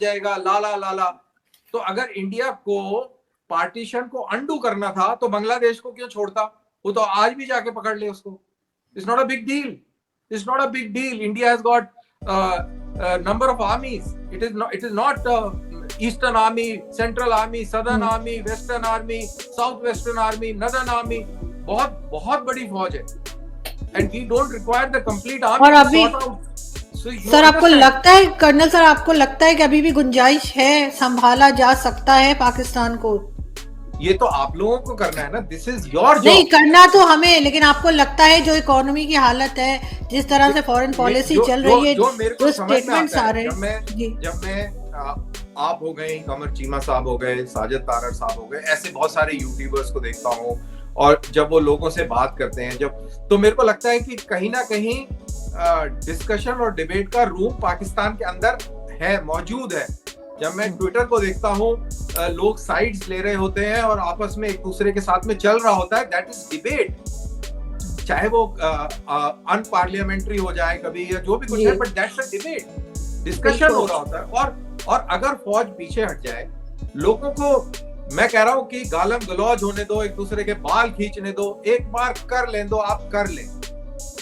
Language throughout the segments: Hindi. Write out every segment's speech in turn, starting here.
जाएगा, लाला लाला। तो अगर इंडिया को पार्टीशन को अंडू करना था तो बांग्लादेश को क्यों छोड़ता? वो तो आज भी जाके पकड़ ले उसको। It's not a big deal, it's not a big deal. India has got number of armies. It is not Eastern Army, Central Army, Southern Army, Western Army, Southwestern Army, Northern Army. बहुत बहुत बड़ी फौज है, and we don't require the complete army. और अभी सर आपको लगता है, कर्नल सर आपको लगता है कि अभी भी गुंजाइश है, संभाला जा सकता है पाकिस्तान को? ये तो आप लोगों को करना है ना, दिस इज योर जॉब। नहीं करना तो हमें, लेकिन आपको लगता है जो इकोनॉमी की हालत है, जिस तरह से फॉरेन पॉलिसी चल रही है, जो स्टेटमेंट्स आ रहे हैं, जब मैं आप हो गए, कमर चीमा साहब हो गए, साजिद तारड़ साहब हो गए, ऐसे बहुत सारे यूट्यूबर्स को देखता हूँ, और जब वो लोगों से बात करते हैं तो मेरे को लगता है कि कहीं ना कहीं डिस्कशन और डिबेट का रूम पाकिस्तान के अंदर है, मौजूद है। जब मैं ट्विटर को देखता हूँ, लोग साइड्स ले रहे होते हैं और आपस में एक दूसरे के साथ में चल रहा होता है, दैट इज डिबेट। चाहे वो अनपार्लियामेंट्री हो जाए कभी या जो भी कुछ है, but that's a debate, discussion हो रहा होता है। और अगर फौज पीछे हट जाए, लोगों को मैं कह रहा हूँ कि गालम गलौज होने दो, एक दूसरे के बाल खींचने दो, एक बार कर लें दो, आप कर लें,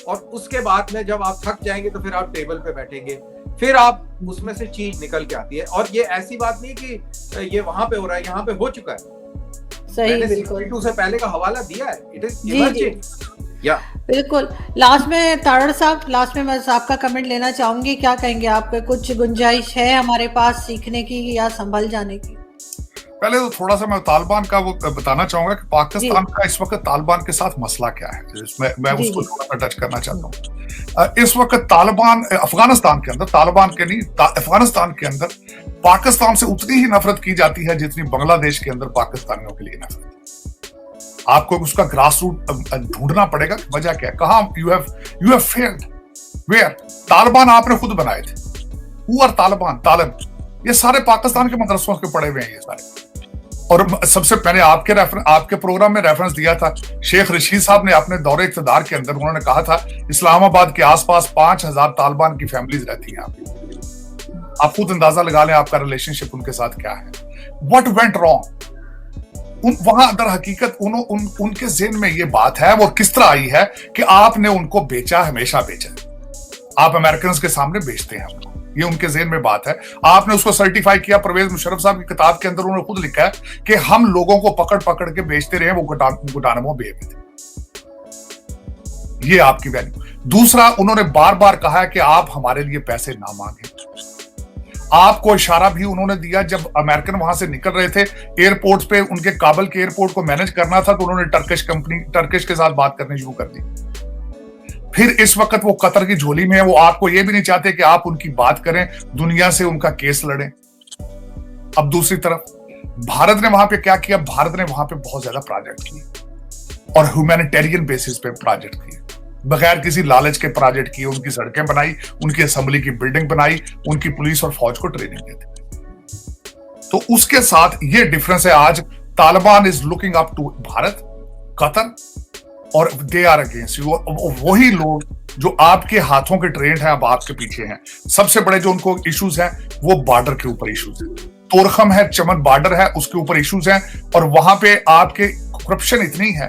और उसके बाद में जब आप थक जाएंगे तो फिर आप टेबल पे बैठेंगे, फिर आप उसमें से चीज निकल के आती है। और ये ऐसी बात नहीं कि ये वहां पे हो रहा है, यहाँ पे हो चुका है। सही, बिल्कुल से पहले का हवाला दिया है, इट इज इमर्जिंग। या बिल्कुल। लास्ट में तारड़ साहब, लास्ट में मैं आपका कमेंट लेना चाहूंगी, क्या कहेंगे आप? कुछ गुंजाइश है हमारे पास सीखने की या संभल जाने की? पहले तो थोड़ा सा मैं तालिबान का वो बताना चाहूंगा कि पाकिस्तान का इस वक्त तालिबान के साथ मसला क्या है, मैं उसको थोड़ा सा टच करना चाहता हूँ। इस वक्त तालिबान अफगानिस्तान के अंदर, तालिबान के नहीं, अफगानिस्तान के अंदर पाकिस्तान से उतनी ही नफरत की जाती है जितनी बांग्लादेश के अंदर पाकिस्तानियों के लिए नफरत। आपको उसका ग्रास रूट ढूंढना पड़ेगा, वजह क्या है, कहां you have failed, where. Taliban आपने खुद बनाए थे, हु आर तालिबान, ये सारे पाकिस्तान के मदरसों के पड़े हुए हैं ये सारे। और सबसे पहले आपके प्रोग्राम में रेफरेंस दिया था, शेख रशीद साहब ने अपने दौरे इक़्तिदार के अंदर उन्होंने कहा था इस्लामाबाद के आसपास 5000 तालिबान की फैमिलीज रहती हैं। आप खुद अंदाजा लगा लें आपका रिलेशनशिप उनके साथ क्या है। व्हाट वेंट रॉन्ग वहां अंदर, हकीकत उनके ज़हन में ये बात है, वो किस तरह आई है कि आपने उनको बेचा, हमेशा बेचा, आप अमेरिकन के सामने बेचते हैं उनको, ये उनके ज़हन में बात है। आपने उसको सर्टिफाई किया, परवेज मुशर्रफ साहब की किताब के अंदर उन्होंने खुद लिखा है कि हम लोगों को पकड़ पकड़ के बेचते रहे, वो गुटानमो बे में थे। ये आपकी वैल्यू। दूसरा, उन्होंने बार बार कहा है कि आप हमारे लिए पैसे ना मांगे। आपको इशारा भी उन्होंने दिया, जब अमेरिकन वहां से निकल रहे थे एयरपोर्ट पे, उनके काबल के एयरपोर्ट को मैनेज करना था, तो उन्होंने टर्किश के साथ बात करनी शुरू कर दी। फिर इस वक्त वो कतर की झोली में है, वो आपको ये भी नहीं चाहते कि आप उनकी बात करें, दुनिया से उनका केस लड़ें। अब दूसरी तरफ भारत ने वहां पे क्या किया, भारत ने वहां पे बहुत ज्यादा प्रोजेक्ट किए और ह्यूमैनिटेरियन बेसिस पे प्रोजेक्ट किए, बगैर किसी लालच के प्रोजेक्ट किए। उनकी सड़कें बनाई, उनकी असेंबली की बिल्डिंग बनाई, उनकी पुलिस और फौज को ट्रेनिंग देते। तो उसके साथ ये डिफरेंस है, आज Taliban is looking up to Bharat, Qatar, और दे आर अगेंस्ट यू। वही लोग जो आपके हाथों के ट्रेंड हैं अब आपके पीछे हैं। सबसे बड़े जो उनको इश्यूज हैं वो बॉर्डर के ऊपर इश्यूज हैं, तोरखम है, चमन बॉर्डर है, उसके ऊपर इश्यूज हैं। और वहां पे आपके करप्शन इतनी है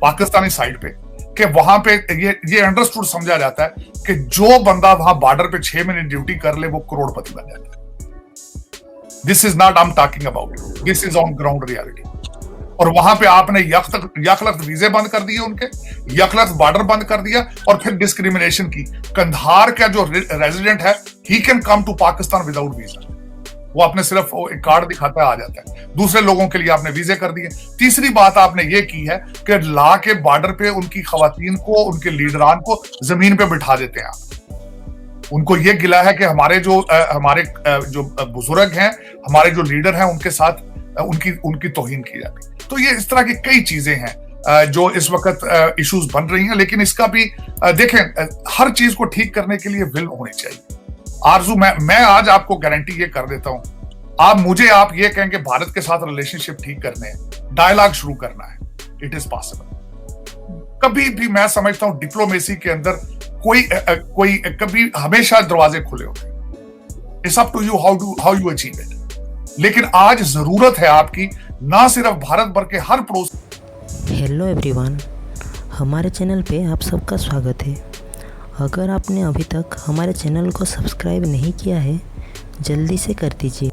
पाकिस्तानी साइड पे कि वहां पे ये अंडरस्टूड समझा जाता है कि जो बंदा वहां बॉर्डर पे 6 महीने ड्यूटी कर ले वो करोड़पति बन जाता है। This is not I am talking about, this is on ground reality. और वहां पे आपने यकलख्त वीजे बंद कर दिए, उनके यकलख्त बॉर्डर बंद कर दिया, और फिर डिस्क्रिमिनेशन की। कंधार का जो रेजिडेंट है, he can come to Pakistan without visa, वो आपने सिर्फ एक कार्ड दिखाता है, आ जाता है। दूसरे लोगों के लिए आपने वीजे कर दिए। तीसरी बात आपने ये की है कि ला के बॉर्डर पे उनकी खवातीन को, उनके लीडरान को जमीन पे बिठा देते हैं आप। उनको ये गिला है कि हमारे जो बुजुर्ग हैं, हमारे जो लीडर हैं, उनके साथ उनकी तौहीन की जाती है। तो ये इस तरह की कई चीजें हैं जो इस वक्त इश्यूज बन रही हैं। लेकिन इसका भी देखें, हर चीज को ठीक करने के लिए विल होनी चाहिए, आरजू। मैं आज आपको गारंटी ये कर देता हूं, आप ये कहेंगे भारत के साथ रिलेशनशिप ठीक करने हैं, डायलॉग शुरू करना है, इट इज पॉसिबल। कभी भी मैं समझता हूं डिप्लोमेसी के अंदर कोई कभी हमेशा दरवाजे खुले होते हैं। It's up to you how you achieve it. लेकिन आज जरूरत है आपकी, ना सिर्फ भारत भर के हर पड़ोस। हेलो एवरीवन, हमारे चैनल पे आप सबका स्वागत है। अगर आपने अभी तक हमारे चैनल को सब्सक्राइब नहीं किया है, जल्दी से कर दीजिए।